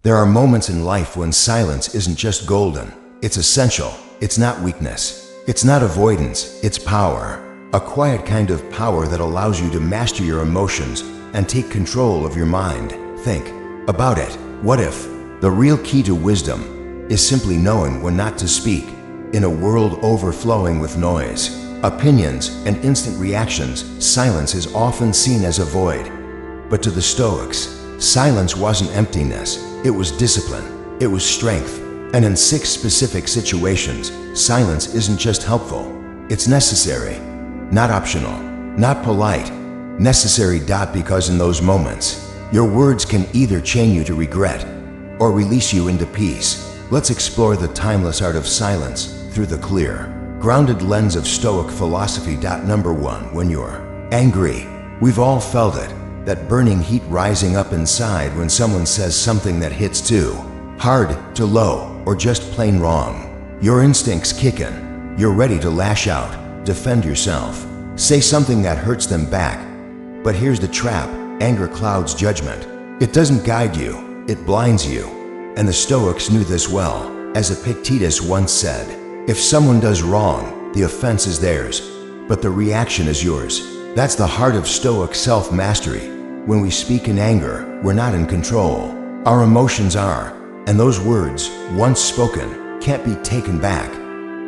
There are moments in life when silence isn't just golden, it's essential. It's not weakness. It's not avoidance, it's power. A quiet kind of power that allows you to master your emotions and take control of your mind. Think about it. What if the real key to wisdom is simply knowing when not to speak? In a world overflowing with noise, opinions, and instant reactions, silence is often seen as a void. But to the Stoics, silence wasn't emptiness, it was discipline, it was strength. And in 6 specific situations, silence isn't just helpful, it's necessary. Not optional, not polite, necessary. Because in those moments, your words can either chain you to regret or release you into peace. Let's explore the timeless art of silence through the clear, grounded lens of Stoic philosophy. Number 1. When you're angry, we've all felt it, that burning heat rising up inside when someone says something that hits too hard, too low, or just plain wrong. Your instincts kick in. You're ready to lash out, defend yourself, say something that hurts them back. But here's the trap: anger clouds judgment. It doesn't guide you, it blinds you. And the Stoics knew this well. As Epictetus once said, if someone does wrong, the offense is theirs, but the reaction is yours. That's the heart of Stoic self-mastery. When we speak in anger, we're not in control. Our emotions are, and those words, once spoken, can't be taken back.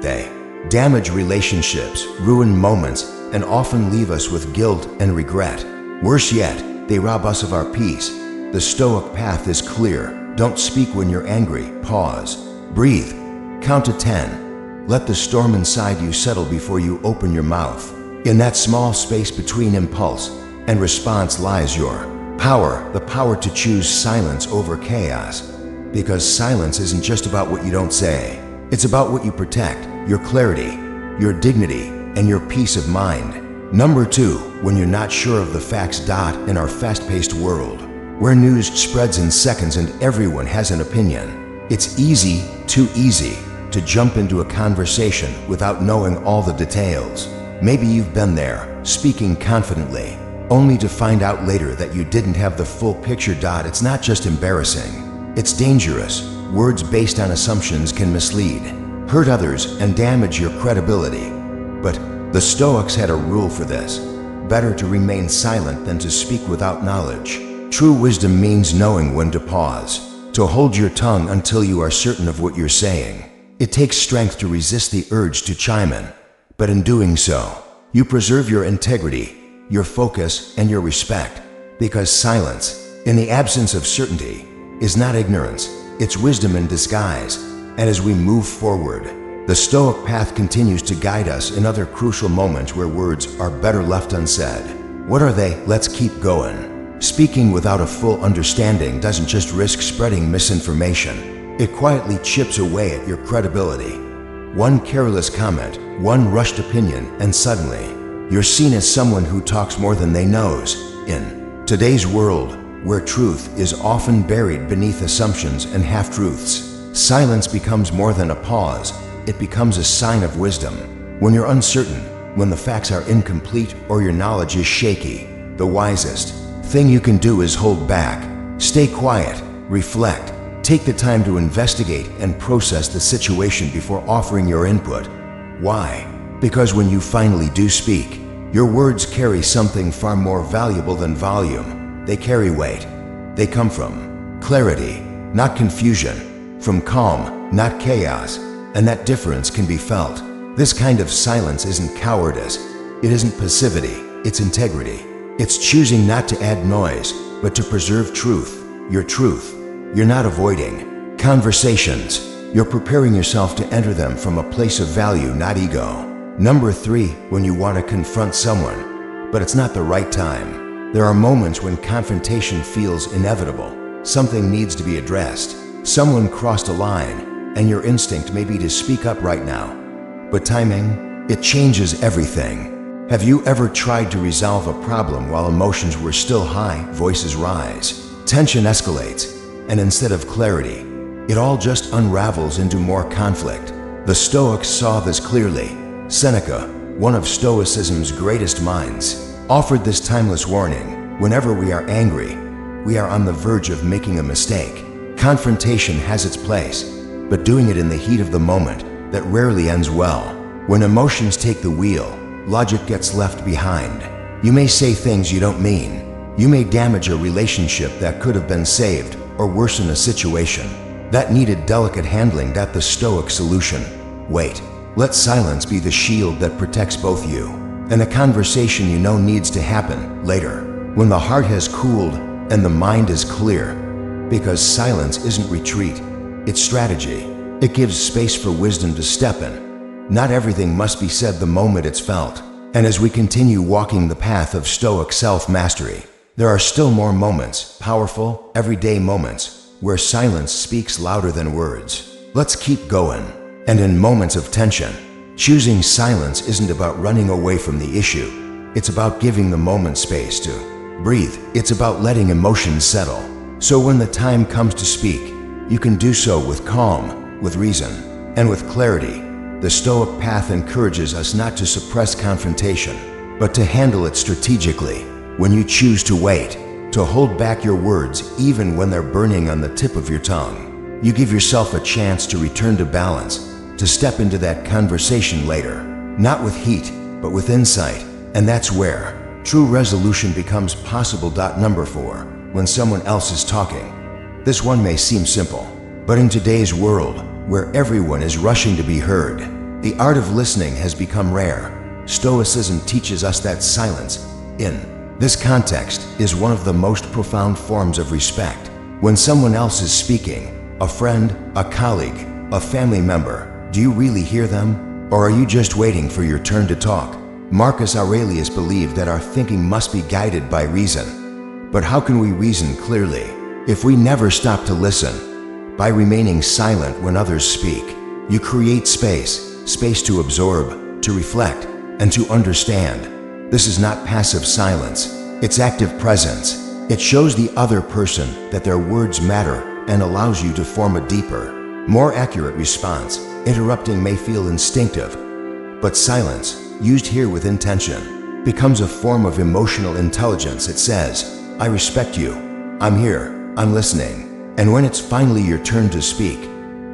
They damage relationships, ruin moments, and often leave us with guilt and regret. Worse yet, they rob us of our peace. The Stoic path is clear. Don't speak when you're angry. Pause. Breathe. Count to 10. Let the storm inside you settle before you open your mouth. In that small space between impulse and response lies your power, the power to choose silence over chaos. Because silence isn't just about what you don't say. It's about what you protect, your clarity, your dignity, and your peace of mind. Number 2. When you're not sure of the facts. In our fast-paced world, where news spreads in seconds and everyone has an opinion, it's easy, too easy, to jump into a conversation without knowing all the details. Maybe you've been there, speaking confidently, only to find out later that you didn't have the full picture. It's not just embarrassing, it's dangerous. Words based on assumptions can mislead, hurt others, and damage your credibility. But the Stoics had a rule for this: better to remain silent than to speak without knowledge. True wisdom means knowing when to pause, to hold your tongue until you are certain of what you're saying. It takes strength to resist the urge to chime in, but in doing so, you preserve your integrity, your focus, and your respect. Because silence, in the absence of certainty, is not ignorance, it's wisdom in disguise. And as we move forward, the Stoic path continues to guide us in other crucial moments where words are better left unsaid. What are they? Let's keep going. Speaking without a full understanding doesn't just risk spreading misinformation, it quietly chips away at your credibility. One careless comment, one rushed opinion, and suddenly, you're seen as someone who talks more than they knows. In today's world, where truth is often buried beneath assumptions and half-truths, silence becomes more than a pause, it becomes a sign of wisdom. When you're uncertain, when the facts are incomplete or your knowledge is shaky, the wisest thing you can do is hold back. Stay quiet, reflect, take the time to investigate and process the situation before offering your input. Why? Because when you finally do speak, your words carry something far more valuable than volume. They carry weight. They come from clarity, not confusion, from calm, not chaos, and that difference can be felt. This kind of silence isn't cowardice, it isn't passivity, it's integrity. It's choosing not to add noise, but to preserve truth, your truth. You're not avoiding conversations, you're preparing yourself to enter them from a place of value, not ego. Number 3, when you want to confront someone, but it's not the right time. There are moments when confrontation feels inevitable. Something needs to be addressed. Someone crossed a line, and your instinct may be to speak up right now. But timing, it changes everything. Have you ever tried to resolve a problem while emotions were still high, voices rise, tension escalates, and instead of clarity, it all just unravels into more conflict? The Stoics saw this clearly. Seneca, one of Stoicism's greatest minds, offered this timeless warning: whenever we are angry, we are on the verge of making a mistake. Confrontation has its place, but doing it in the heat of the moment, that rarely ends well. When emotions take the wheel, logic gets left behind. You may say things you don't mean. You may damage a relationship that could have been saved, or worsen a situation that needed delicate handling. That's the Stoic solution. Wait. Let silence be the shield that protects both you and the conversation you know needs to happen later, when the heart has cooled and the mind is clear. Because silence isn't retreat, it's strategy. It gives space for wisdom to step in. Not everything must be said the moment it's felt. And as we continue walking the path of Stoic self-mastery, there are still more moments, powerful, everyday moments, where silence speaks louder than words. Let's keep going. And in moments of tension, choosing silence isn't about running away from the issue. It's about giving the moment space to breathe. It's about letting emotions settle. So when the time comes to speak, you can do so with calm, with reason, and with clarity. The Stoic path encourages us not to suppress confrontation, but to handle it strategically. When you choose to wait, to hold back your words even when they're burning on the tip of your tongue, you give yourself a chance to return to balance, to step into that conversation later, not with heat, but with insight. And that's where true resolution becomes possible. Number 4, when someone else is talking. This one may seem simple, but in today's world, where everyone is rushing to be heard, the art of listening has become rare. Stoicism teaches us that silence, in this context, is one of the most profound forms of respect. When someone else is speaking, a friend, a colleague, a family member, do you really hear them? Or are you just waiting for your turn to talk? Marcus Aurelius believed that our thinking must be guided by reason. But how can we reason clearly if we never stop to listen? By remaining silent when others speak, you create space to absorb, to reflect, and to understand. This is not passive silence, it's active presence. It shows the other person that their words matter and allows you to form a deeper, more accurate response. Interrupting may feel instinctive, but silence, used here with intention, becomes a form of emotional intelligence. It says, I respect you, I'm here, I'm listening. And when it's finally your turn to speak,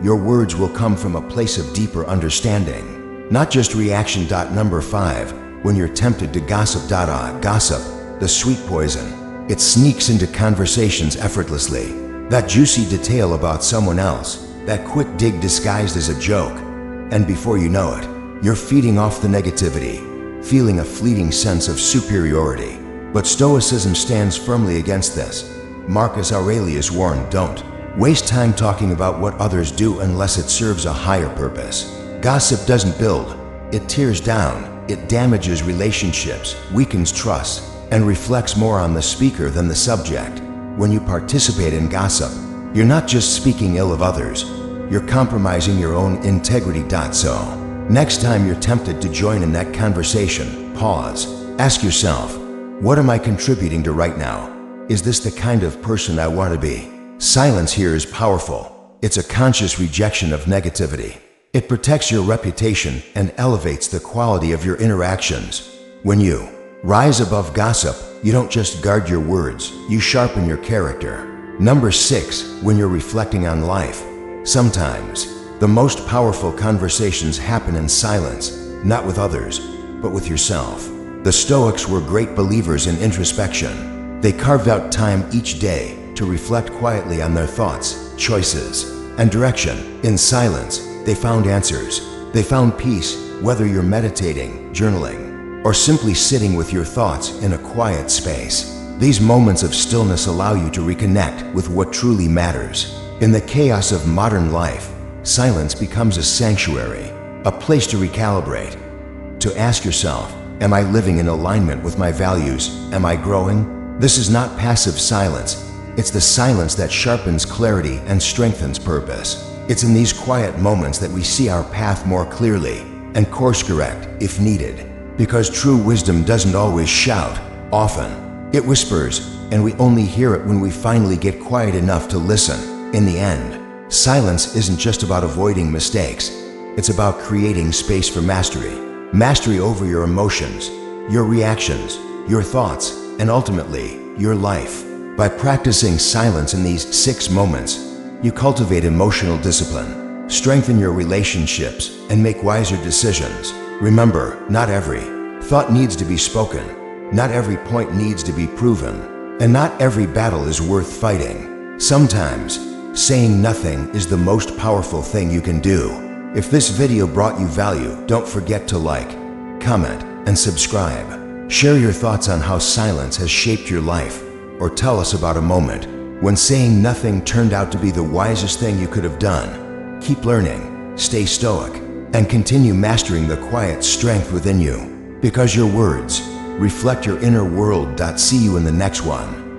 your words will come from a place of deeper understanding, not just reaction. Number 5, when you're tempted to gossip. Gossip, the sweet poison. It sneaks into conversations effortlessly. That juicy detail about someone else, that quick dig disguised as a joke. And before you know it, you're feeding off the negativity, feeling a fleeting sense of superiority. But Stoicism stands firmly against this. Marcus Aurelius warned, don't waste time talking about what others do unless it serves a higher purpose. Gossip doesn't build, it tears down. It damages relationships, weakens trust, and reflects more on the speaker than the subject. When you participate in gossip, you're not just speaking ill of others, you're compromising your own integrity. So, next time you're tempted to join in that conversation, pause. Ask yourself, what am I contributing to right now? Is this the kind of person I want to be? Silence here is powerful. It's a conscious rejection of negativity. It protects your reputation and elevates the quality of your interactions. When you rise above gossip, you don't just guard your words, you sharpen your character. Number 6, when you're reflecting on life. Sometimes, the most powerful conversations happen in silence, not with others, but with yourself. The Stoics were great believers in introspection. They carved out time each day to reflect quietly on their thoughts, choices, and direction. In silence, they found answers. They found peace, whether you're meditating, journaling, or simply sitting with your thoughts in a quiet space. These moments of stillness allow you to reconnect with what truly matters. In the chaos of modern life, silence becomes a sanctuary, a place to recalibrate, to ask yourself, am I living in alignment with my values? Am I growing? This is not passive silence. It's the silence that sharpens clarity and strengthens purpose. It's in these quiet moments that we see our path more clearly and course correct if needed. Because true wisdom doesn't always shout, often it whispers, and we only hear it when we finally get quiet enough to listen. In the end, silence isn't just about avoiding mistakes. It's about creating space for mastery. Mastery over your emotions, your reactions, your thoughts, and ultimately, your life. By practicing silence in these 6 moments, You cultivate emotional discipline, strengthen your relationships, and make wiser decisions. Remember, not every thought needs to be spoken, not every point needs to be proven, and not every battle is worth fighting. Sometimes, saying nothing is the most powerful thing you can do. If this video brought you value, don't forget to like, comment, and subscribe. Share your thoughts on how silence has shaped your life, or tell us about a moment when saying nothing turned out to be the wisest thing you could have done. Keep learning, stay stoic, and continue mastering the quiet strength within you, because your words reflect your inner world. See you in the next one.